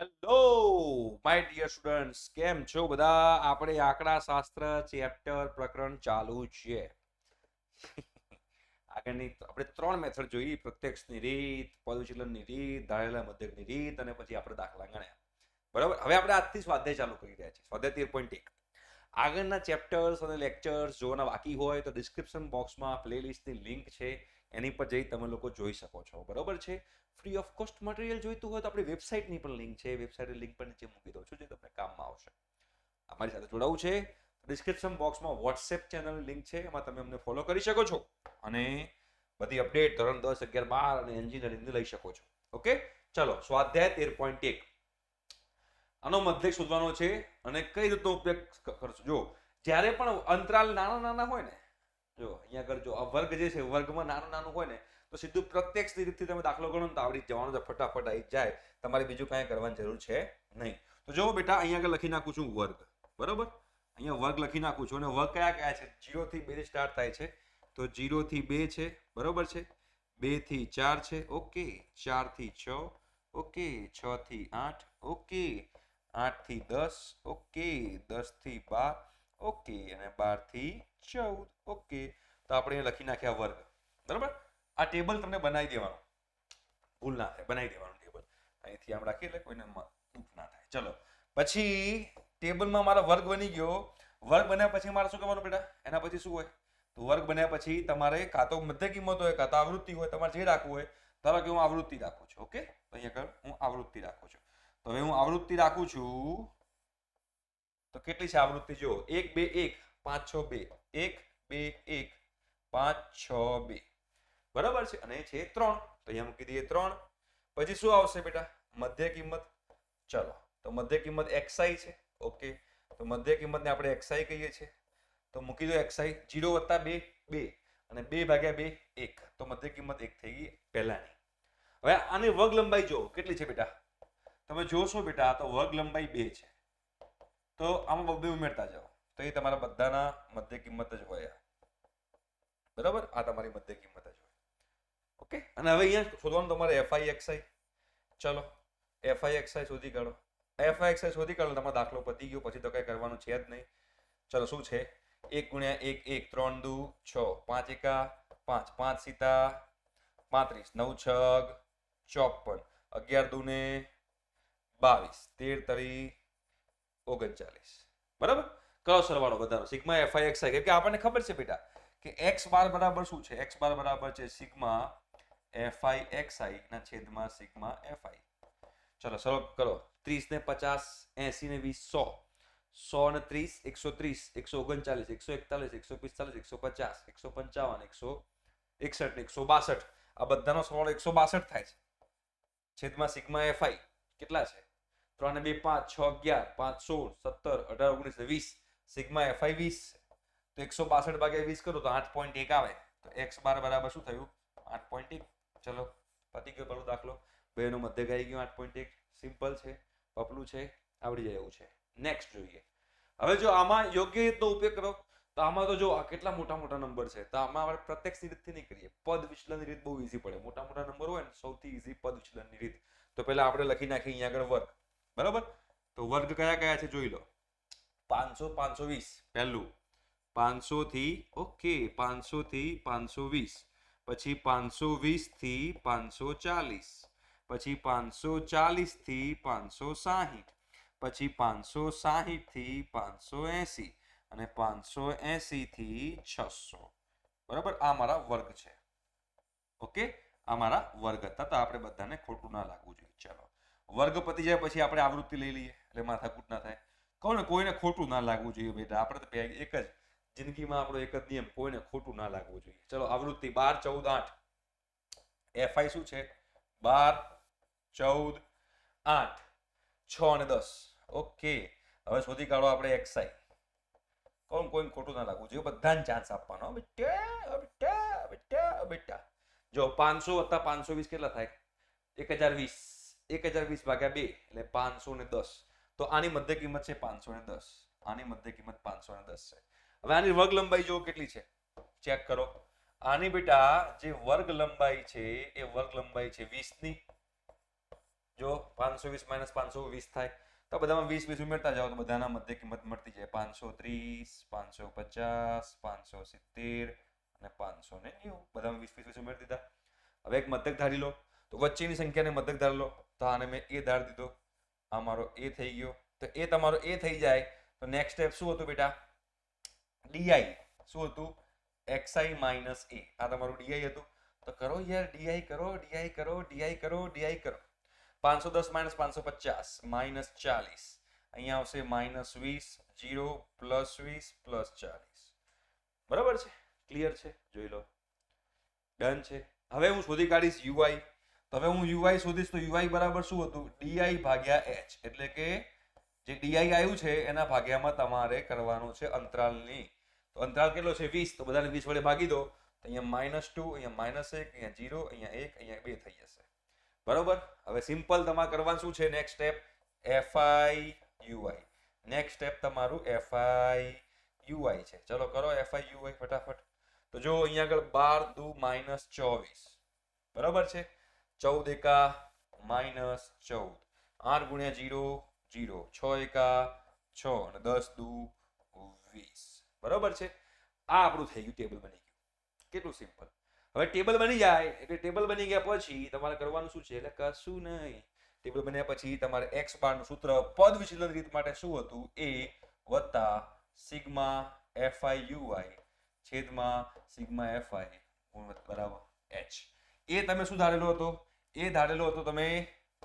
Hello my dear students, કેમ છો બધા? આપણે આંકડા શાસ્ત્ર ચેપ્ટર પ્રકરણ ચાલુ છે. આગળની આપણે 3 મેથડ જોઈ: પ્રત્યક્ષની રીત, પદવિચલનની રીત, ધારેલા મધ્યકની રીત અને પછી આપણે દાખલા ગણ્યા. બરાબર. હવે આપણે આજથી સ્વાધ્યાય ચાલુ કરી રહ્યા છીએ. સ્વાધ્યાય 13.1. આગળના ચેપ્ટર્સ અને લેક્ચર્સ જોવાના બાકી હોય તો ડિસ્ક્રિપ્શન બોક્સમાં પ્લેલિસ્ટની લિંક છે, એની પર જઈ તમે લોકો જોઈ શકો છો. બરાબર છે. ફ્રી ઓફ કોસ્ટ મટીરિયલ જોઈતું હોય તો આપણી વેબસાઇટની પણ લિંક છે, વેબસાઇટની લિંક પણ નીચે મૂકી દઉં છું, જે તમને કામમાં આવશે. અમારી સાથે જોડાવું છે ડિસ્ક્રિપ્શન બોક્સમાં વોટ્સએપ ચેનલની લિંક છે, એમાં તમે અમને ફોલો કરી શકો છો અને બધી અપડેટ ધોરણ 10, 11, 12 અને એન્જિનિયરિંગની લઈ શકો છો. ઓકે, ચલો સ્વાધ્યાય 13.1. આનો મધ્યક શોધવાનો છે અને કઈ રીતનો ઉપયોગ કરશો. જો જ્યારે પણ અંતરાલ નાના નાના હોય ને, જો અહીંયા આગળ જો આ વર્ગ જે છે, વર્ગમાં નાનું નાનું હોય ને, તો સીધું પ્રત્યક્ષની રીતથી તમે દાખલો ગણો ને તો આવડી જવાનું છે, ફટાફટ આવી જાય. તમારે બીજું કાંઈ કરવાની જરૂર છે નહીં. તો જો બેટા, અહીંયા આગળ લખી નાખું છું વર્ગ. બરાબર, અહીંયા વર્ગ લખી નાખું છું અને વર્ગ કયા કયા છે? 0 થી 2 સ્ટાર્ટ થાય છે, તો 0 થી 2 છે. બરાબર છે. 2 થી 4 છે. ઓકે. 4 થી 6. ઓકે. 6 થી 8. ઓકે. 8 થી 10. ઓકે. 10 થી 12. ઓકે. અને 12 થી 14. ઓકે. તો આપણે લખી નાખ્યા વર્ગ. બરાબર. આ ટેબલ તમને બનાવી દેવાનું, ભૂલ ના થાય, બનાવી દેવાનું ટેબલ. અહીંથી આમ રાખી એટલે કોઈને દુઃખ ના થાય. ચલો, પછી ટેબલમાં મારા વર્ગ બની ગયો. વર્ગ બન્યા પછી મારે શું કરવાનું બેટા? એના પછી શું હોય? તો વર્ગ બન્યા પછી તમારે કાં તો મધ્ય કિંમત હોય, કાં તો આવૃત્તિ હોય, તમારે જે રાખવું હોય. ધારો કે હું આવૃત્તિ રાખું છું. ઓકે, તો અહીંયા હું આવૃત્તિ રાખું છું. તો હવે હું આવૃત્તિ રાખું છું તો કેટલી છે આવૃત્તિ? જો 1 2 1 5 6 2. 1 2 1 5 6 2. બરાબર છે. અને છે 3, તો અહીંયા મૂકી દઈએ 3. પછી શું આવશે બેટા? મધ્ય કિંમત. ચલો, તો મધ્ય કિંમત xi છે. ઓકે, તો મધ્ય કિંમતને આપણે xi કહીએ છીએ, તો મૂકી દો xi. 0 + 2 2 અને 2/2 1, તો મધ્ય કિંમત 1 થઈ ગઈ પહેલાની. હવે આની વર્ગ લંબાઈ જો કેટલી છે બેટા? તમે જોશો બેટા, તો વર્ગ લંબાઈ 2 છે. તો આમાં 2 ઉમેરતા જાઓ, તો એ તમારા બધાના મધ્ય કિંમત જ હોય. બરાબર, આ તમારી મધ્ય કિંમત જ હોય. ઓકે, અને હવે અહીંયા શોધવાનું તમારે fi xi. ચલો, fi xi શોધી કાઢો. fi xi શોધી કાઢો, તમારો દાખલો પતી ગયો. પછી તો કઈ કરવાનું છે જ નહીં. ચલો, શું છે? 1 × 1 1, 3 દુ 6, 5 એકા 5, 5 સીતા 35, 9 છગ 54, 11 દુને 22, 13 તરી 39. બરાબર. કરો સરવાળો બધાનો સિગ્મા fi xi, કેમ કે આપણને ખબર છે બેટા કે x બાર બરાબર શું છે? x બાર બરાબર છે સિગ્મા fi xi ના છેદમાં સિગ્મા fi. ચલો સરળ કરો. 30 ને 50, 80 ને 20, 100, 100 ને 30, 130, 139, 141, 145, 150, 155, 161 ને 162. આ બધાનો સરવાળો 162 થાય છે. છેદમાં સિગ્મા fi કેટલા છે? 3 ને 2 5, 6 11, 5 16, 17, 18, 19 20. Sigma fi 20. તો 162/20 કરો તો 8.1 આવે. તો x બાર બરાબર શું થયું? 8.1. ચલો, પતી ગયો પેલો દાખલો. બેનો મધ્યક આવી ગયો 8.1. સિમ્પલ છે, પપલું છે, આવડી જાય એવું છે. નેક્સ્ટ જોઈએ. હવે જો આમાં યોગ્ય રીતનો ઉપયોગ કરો તો આમાં તો જો આ કેટલા મોટા મોટા નંબર છે, તો આમાં આપણે પ્રત્યક્ષ રીતથી નહીં કરીએ, પદ વિચલનની રીત બહુ ઈઝી પડે. મોટા મોટા નંબર હોય ને, સૌથી ઈઝી પદ વિચલનની રીત. તો પહેલા આપણે લખી નાખીએ અહીંયા આગળ વર્ગ. બરાબર. તો વર્ગ કયા કયા છે જોઈ લો. 500 520 પહેલું, 500 થી ઓકે 500 થી 520, પછી 520 થી 540, પછી 540 થી 560, પછી 560 થી 580 અને 580 થી 600. બરાબર, આ મારા વર્ગ છે. ઓકે, આ મારા વર્ગ હતા. તો આપણે બધાને ખોટું ના લાગવું જોઈએ. ચલો, વર્ગ પતી જાય પછી આપણે આવૃત્તિ લઈ લઈએ એટલે માથાકૂટ ના થાય. કહું ને, કોઈને ખોટું ના લાગવું જોઈએ બેટા. આપણે તો એક જ જિંદગીમાં આપણો એક જ નિયમ, કોઈને ખોટું ના લાગવું જોઈએ. ચલો, આવૃત્તિ 12 14 8. fi શું છે? 12 14 8, 6 અને 10. ઓકે, હવે શોધી કાઢો આપણે xi. કોઈને ખોટું ના લાગવું જોઈએ, બધાને ચાન્સ આપવાનો બેટા બેટા બેટા બેટા. જો 500 + 520 કેટલા થાય? 1020. 1020/2 એટલે 510. તો આની મધ્ય કિંમત છે 510. આની મધ્ય કિંમત 510 છે. હવે આની વર્ગ લંબાઈ જો કેટલી છે, ચેક કરો. આની બેટા જે વર્ગ લંબાઈ છે એ વર્ગ લંબાઈ છે 20 ની. જો 520 માઇનસ 520 થાય તો બધામાં 20 ઉમેરતા જાઓ તો બધાના મધ્ય કિંમત મળતી જાય 530 550 570 અને 590 બધામાં 20 ઉમેરી દીધા. હવે એક મધ્યક ધારી લો તો વચ્ચેની સંખ્યાને મધ્યક ધારી લો તો આને મેં એ ધારી દીધો, આ મારો એ થઈ ગયો. તો એ તમારો એ થઈ જાય તો નેક્સ્ટ સ્ટેપ શું હતું બેટા? ડીઆઈ શું હતું? xi માઇનસ એ. આ તમારું ડીઆઈ હતું. તો કરો યાર, ડીઆઈ કરો, ડીઆઈ કરો, ડીઆઈ કરો, ડીઆઈ કરો. 510 માઇનસ 550 માઇનસ 40, અહીંયા આવશે માઇનસ 20, 0 પ્લસ 20 પ્લસ 40. બરાબર છે? ક્લિયર છે? જોઈ લો. ડન છે. હવે હું શોધી કાઢીશ યુઆઈ. તો હવે હું યુઆઈ શોધીશ તો યુઆઈ બરાબર શું હતું? ડીઆઈ ભાગ્યા એચ. એટલે કે જે ડીઆઈ આવ્યું છે એના ભાગ્યામાં તમારે કરવાનું છે અંતરાલની. તો અંતરાલ કેટલો છે? 20. તો બધાને 20 વડે ભાગી દો. તો અહીંયા -2, અહીંયા -1, અહીંયા 0, અહીંયા 1, અહીંયા 2 થઈ જશે. બરોબર? હવે સિમ્પલ તમારે કરવાનું શું છે? Next step fi ui. Next step તમારું fi ui છે. ચલો કરો fi ui ફટાફટ. તો જો અહીંયા આગળ 12 દુ -24. બરાબર છે? 14 એકા -14, 8 ગુણ્યા 0 0, 6 એકા 6 અને 10 દુ 20. બરાબર છે? આ આપણું થઈ ગયું, ટેબલ બની ગયું. કેટલું સિમ્પલ. હવે ટેબલ બની જાય એટલે ટેબલ બની ગયા પછી તમારે કરવાનું શું છે? એટલે કશું નહીં. ટેબલ બન્યા પછી તમારે x બાર નું સૂત્ર પદ વિચલન રીત માટે શું હતું? a વત્તા સિગ્મા fi ui છેદમાં સિગ્મા fi બરાબર h. એ તમે શું ધારેલો હતો? એ ધારેલો હતો તમે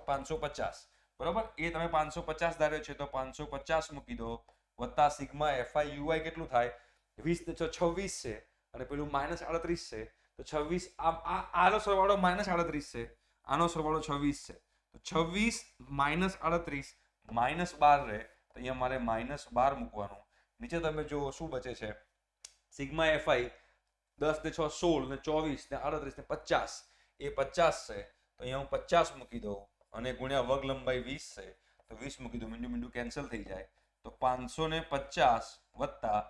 550. બરાબર? એ તમે 550 ધાર્યો છે તો 550 મૂકી દો વત્તા સિગ્મા fi ui કેટલું થાય? 20 ને 26 છે અને પેલું -38 છે. તો 26 આનો સરવાળો -38 છે, આનો સરવાળો 26 છે. તો 26 -38 -12 રહે તો અહીંયા મારે -12 મૂકવાનું. નીચે તમે જો શું બચે છે? સિગ્મા fi 10 ને 6 16 ને 24 ને 38 ને 50, એ 50 છે. તો અહીંયા હું 50 મૂકી દઉં અને ગુણ્યા વર્ગ લંબાઈ 20 છે તો 20 મૂકી દઉં. મીંડું કેન્સલ થઈ જાય. તો 550 વત્તા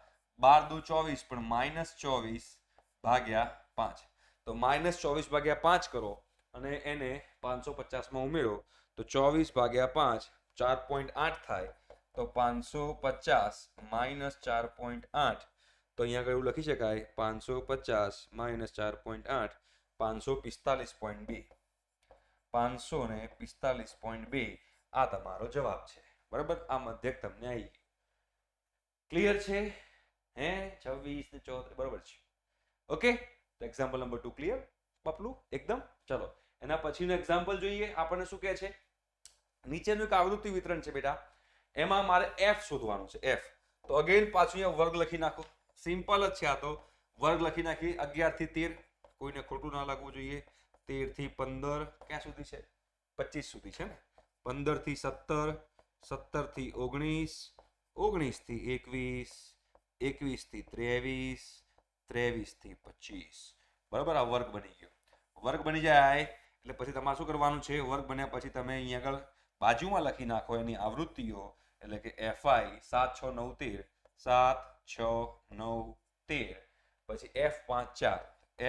12 દુ 24 પણ -24 ભાગ્યા 5. તો -24 ભાગ્યા 5 કરો અને એને 550 માં ઉમેરો તો 24 ભાગ્યા 5 4.8 થાય. તો 550 -4.8. તો અહીંયા આગળ એવું લખી શકાય 550 -4.8 545.2. 545.2 આ તમારો જવાબ છે. બરાબર? આ મધ્યક તમને આવી ગયું. ક્લિયર છે? હે 26 ને 34 બરાબર છે. ઓકે, તો એક્ઝામ્પલ નંબર 2 ક્લિયર પપલું એકદમ. ચલો એના પછીનું એક્ઝામ્પલ જોઈએ. આપણને શું કહે છે? નીચેનું એક આવૃત્તિ વિતરણ છે બેટા, એમાં મારે f શોધવાનું છે. f તો અગેન પાછું અહીંયા વર્ગ લખી નાખો. સિમ્પલ જ છે આ તો. વર્ગ લખી નાખી 11 થી 13, કોઈને ખોટું ના લાગવું જોઈએ. 13 થી 15 ક્યાં સુધી છે? 25 સુધી છે ને. 15 થી 17, 17 થી 19, 19 થી 21, 21 થી 23, 23 થી 25. બરાબર? આ વર્ગ બની ગયો. વર્ગ બની જાય એટલે પછી તમારે શું કરવાનું છે? વર્ગ બન્યા પછી તમે અહીંયા આગળ બાજુમાં લખી નાખો એની આવૃત્તિઓ. એટલે કે fi 7 6 9 13, 7 6 9 13, પછી f5 4,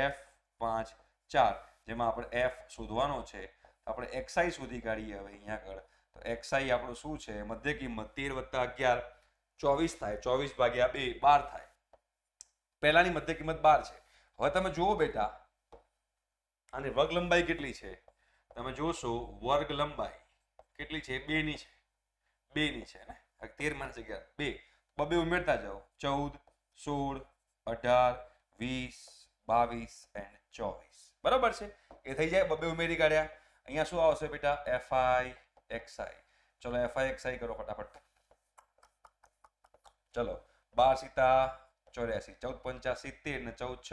f5 4, જેમાં આપણે f શોધવાનો છે. તો આપણે xi શોધી કાઢીએ. હવે અહીંયા આગળ તો xi આપણું શું છે? મધ્ય કિંમત 13 + 11 24 થાય. 24 ભાગ્યા 2 12 થાય. પહેલાની મધ્ય કિંમત 12 છે. હવે તમે જુઓ બેટા, આની વર્ગ લંબાઈ કેટલી છે? તમે જોશો વર્ગ લંબાઈ કેટલી છે? 2 ની છે. 2 ની છે ને. 13 - 11 2. બબે ઉમેરતા જાઓ. 14 16 18 20 22 અને 24. બરાબર છે? એ થઈ જાય. બબે ઉમેરી કાઢ્યા. અહીંયા શું આવશે બેટા? fi xi. ચલો fi xi કરો ફટાફટ. ચલો 12 * 84, 14 × 5 70 ને 14 ×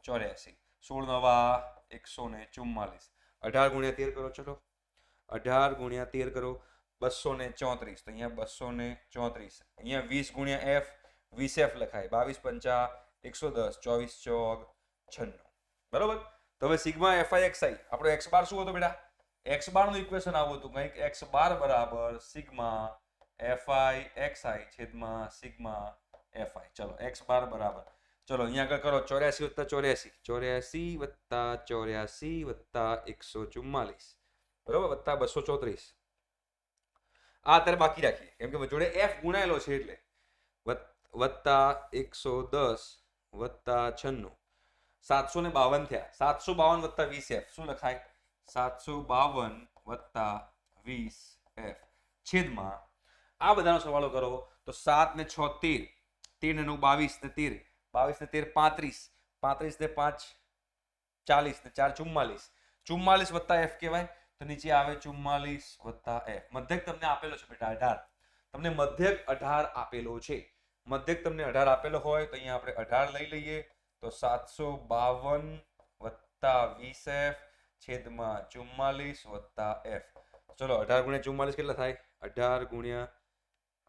6 84, 16 * 9 144. 18 × 13 કરો. ચલો 18 × 13 કરો 234. તો અહીંયા 234. અહીંયા 20 × f 20f લખાય. 22 × 5 110, 24 × 4 96. બરોબર? તો હવે સિગ્મા fi xi આપણો x બાર શું હતો બેટા? x બાર નું ઇક્વેશન આવું હતું કંઈક. x બાર બરાબર સિગ્મા fi xi છેદમાં સિગ્મા fi. ચલો x બાર બરાબર, ચલો અહીંયા આગળ કરો 84 + 84, 84 + 84 + 144. બરાબર, વત્તા 234. આ અત્યારે બાકી રાખીએ કેમ કે જોડે f ગુણાયેલો છે એટલે વત્તા 110 વત્તા 96 752 થયા. 752 વત્તા 20f શું લખાય? 752 વત્તા 20f છેદમાં આ બધાનો સરવાળો કરો તો 7 ને 6 13, 13 ને 9 22 ને 13, 22 ને 13 35, 35 ને 5 40 ને 4 44, 44 વત્તા f કહેવાય તો નીચે આવે 44 વત્તા f. મધ્યક તમને આપેલો છે બેટા 18. તમને મધ્યક 18 આપેલો છે. મધ્યક તમને 18 આપેલો હોય તો અહીંયા આપણે 18 લઈ લઈએ તો 752 વત્તા 20f છેદમાં 44 વત્તા f. ચલો 18 ગુણ્યા 44 કેટલા થાય? 18 ગુણ્યા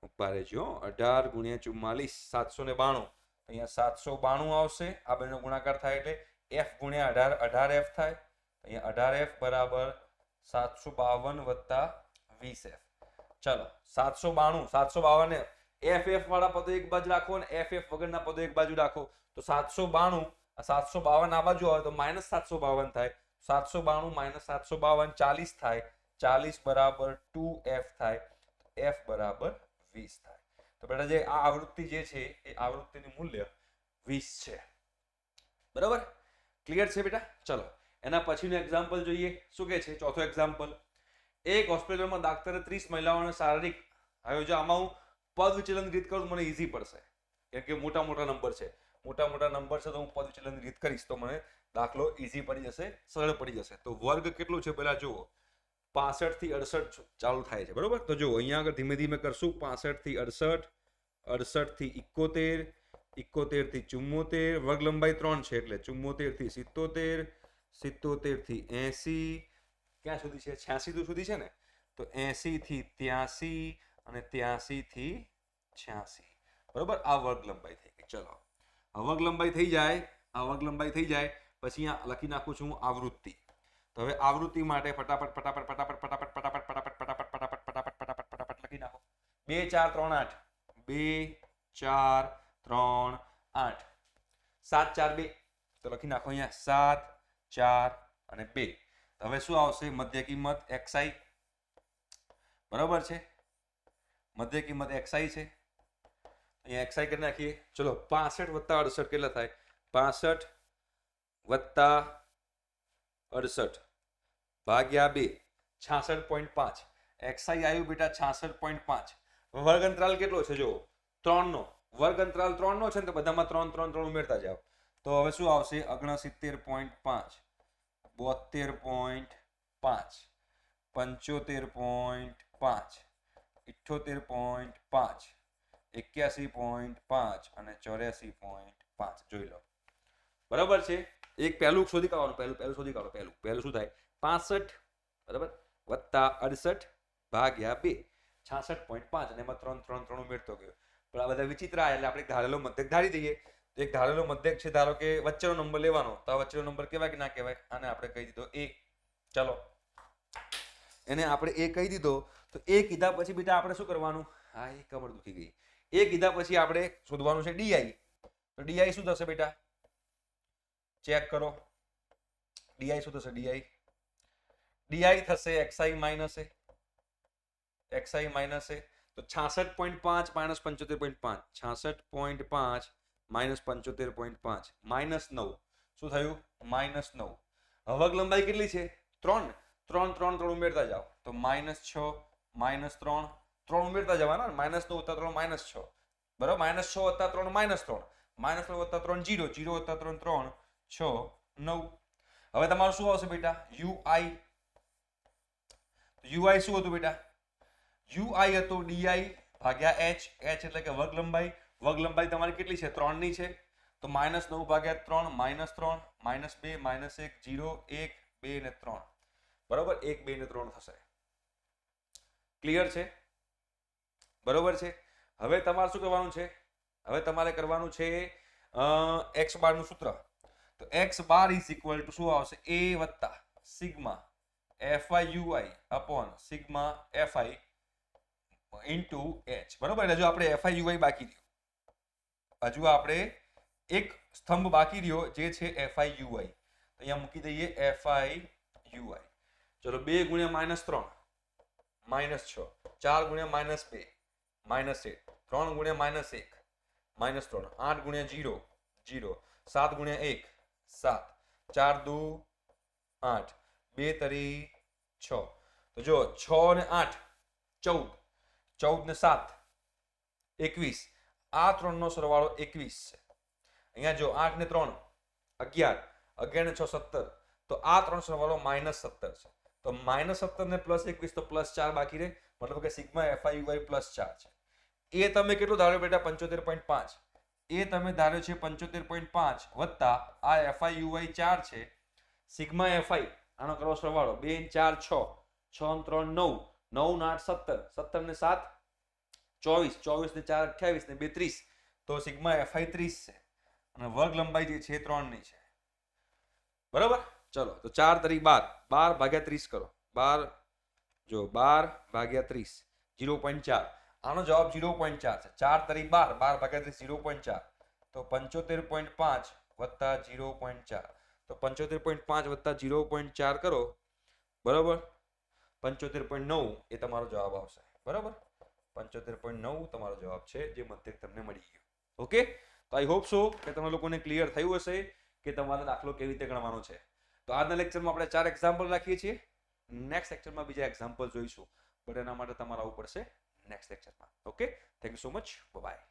ઉપર રહેજો 18 ગુણ્યા 44 792. અહીંયા 792 આવશે. આ બેનો ગુણાકાર થાય એટલે f ગુણ્યા 18 18f થાય. અહીંયા 18f બરાબર 752 વત્તા 20f. ચલો 752 ને ff વાળા પદો એક બાજુ રાખો અને ff વગરના પદો એક બાજુ રાખો તો 752 આ બાજુ આવે તો -752 થાય. 792 - 752 40 થાય. 40 બરાબર 2f થાય. f બરાબર 20 થાય. તો બેટા જે આ આવૃત્તિ જે છે એ આવૃત્તિનું મૂલ્ય 20 છે. બરાબર, ક્લિયર છે બેટા? ચલો એના પછીનું એક્ઝામ્પલ જોઈએ. શું કહે છે? ચોથો એક્ઝામ્પલ. એક હોસ્પિટલમાં દાક્તરે 30 મહિલાઓને શારીરિક આયોજન. આમાં હું પદ વિચલન રીત કરું તો મને ઈઝી પડશે કેમ કે મોટા નંબર છે. મોટા નંબર છે તો હું પદ વિચલન રીત કરીશ તો મને દાખલો ઈઝી પડી જશે, સરળ પડી જશે. તો વર્ગ કેટલું છે પહેલા જુઓ. 65 થી 68 ચાલુ થાય છે. બરોબર, તો જો અહીંયા આગળ ધીમે ધીમે કરશું. 65 થી 68, 68 થી 71, 71 થી 74, વર્ગ લંબાઈ 3 છે એટલે 74 થી 77, 77 થી 80, ક્યાં સુધી છે? 86 સુધી છે ને, તો 80 થી 83 અને 83 થી 86. બરોબર, આ વર્ગ લંબાઈ થઈ ગઈ. ચલો આ વર્ગ લંબાઈ થઈ જાય, પછી અહીંયા લખી નાખું છું આવૃત્તિ. તો હવે આવૃત્તિ માટે ફટાફટ લખી નાખો. 2 4 3 8, 2 4 3 8, 7 4 2 તો લખી નાખો અહીંયા 7 4 અને 2. હવે શું આવશે? મધ્ય કિંમત xi. બરાબર છે, મધ્ય કિંમત xi છે. અહીંયા xi કરી નાખીએ. ચલો 65 વત્તા 68 કેટલા થાય? 65 વત્તા 68 ભાગ્યા 2 66.5. xi આવ્યું બેટા 66.5. વર્ગ અંતરાલ કેટલો છે? જો 3 નો વર્ગ અંતરાલ 3 નો છે ને તો બધામાં 3 3 3 ઉમેરતા જાઓ. તો હવે શું આવશે? 69.5, 72.5, 75.5, 78.5, 81.5 અને 84.5. જોઈ લો. બરાબર છે. એક પહેલું શોધી કાઢવાનું. પહેલું શોધી કાઢો. પહેલું શું થાય? 65 બરાબર વત્તા 68 ભાગ્યા 2 66.5 અને એમાં 3 3 3 ઉમેરતો ગયો. પણ આ બધા વિચિત્ર આ એટલે આપણે ધારેલો મધ્યક ધારી દઈએ. તો એક ધારેલો મધ્યક છે, ધારો કે વચ્ચેનો નંબર લેવાનો. તો આ વચ્ચેનો નંબર કહેવાય કે ના કહેવાય? આને આપણે કહી દીધો a. ચલો એને આપણે a કહી દીધો. તો a કીધા પછી બેટા આપણે શું કરવાનું? હા, એ કમર દુખી ગઈ. a કીધા પછી આપણે શોધવાનું છે di. તો di શું થશે બેટા? ચેક કરો. di શું થશે? di થશે xi minus a. xi minus a તો 66.5 માઇનસ 75.5, 66.5 માઇનસ 75.5 માઇનસ 9. શું થયું? માઇનસ 9. વર્ગ લંબાઈ કેટલી છે? 3. 3 3 3 ઉમેરતા જાઓ તો -6 -3 3 ઉમેરતા જવાના. -9 + 3 -6 બરાબર. -6 + 3 -3, -3 + 3 0, 0 + 3 3 6 9. હવે તમારું શું આવશે બેટા? ui. ui શું હતું બેટા? ui હતો di ભાગ્યા h. h એટલે કે વર્ગ લંબાઈ. વર્ગ લંબાઈ તમારી કેટલી છે? 3 ની છે. તો -9 ભાગ્યા 3 -3 -2 -1 0 1 2 ને 3 બરાબર. 1 2 ને 3 થશે. ક્લિયર છે? બરોબર છે. હવે તમારે શું કરવાનું છે? હવે તમારે કરવાનું છે x બાર નું સૂત્ર. તો x bar is equal to શું આવશે? a વત્તા sigma fi ui upon sigma fi into h. બરોબર. એટલે જો આપણે fi ui બાકી રહ્યો, હજુ આપણે એક સ્તંભ બાકી રહ્યો જે છે fi ui. તો અહીંયા મૂકી દઈએ fi ui. ચલો 2 ગુણ્યા -3 -6, 4 ગુણ્યા -2 -8, 3 ગુણ્યા -1 -3, 8 ગુણ્યા 0 0, 7 ગુણ્યા 1 7, 4 દુ 8, 2 તરી 6. તો જો 6 ને 8 14, 14 ને 7 21, આ ત્રણનો સરવાળો 21 છે. અહીંયા જો 8 ને 3 11, 11 ને 6 17, તો આ ત્રણ સરવાળો -17 છે. તો -17 ને +21 તો +4 બાકી રહે, મતલબ કે સિગ્મા FIUI +4 છે. એ તમે કેટલું ધાર્યો બેટા 75.5, એ તમે ધાર્યો છે 75.5 વત્તા આ FIUI 4 છે. સિગ્મા FI આનો કરો સરવાળો 2 ને 4 6, 6 ને 3 9, 9 ને 8 17, 17 ને 7 24, 24 ને 4 28 ને 2 30, તો સિગ્મા FI 30 છે અને વર્ગ લંબાઈ જે છે 3 ની છે. બરાબર. ચલો તો 4 તરી 12, 12 ભાગ્યા 30 કરો, 12 જો 12 ભાગ્યા 30 0.4, આનો જવાબ 0.4 છે. 4 તરી 12, 12 ભાગ્યા 30 0.4, તો 75.5 વત્તા 0.4, તો 75.5 વત્તા 0.4 કરો બરાબર 75.9 એ તમારો જવાબ આવશે. બરાબર 75.9 તમારો જવાબ છે, જે મધ્યક તમને મળી ગયો. ઓકે, તો આઈ હોપ સો કે તમે લોકોને ક્લિયર થયું હશે કે તમારો દાખલો કેવી રીતે ગણવાનો છે. તો આજના લેક્ચરમાં આપણે 4 એક્ઝામ્પલ રાખીએ છીએ. નેક્સ્ટ લેક્ચરમાં બીજા એક્ઝામ્પલ જોઈશું, બટ એના માટે તમારે આવવું પડશે નેક્સ્ટ લેક્ચરમાં. Okay, thank you so much, by.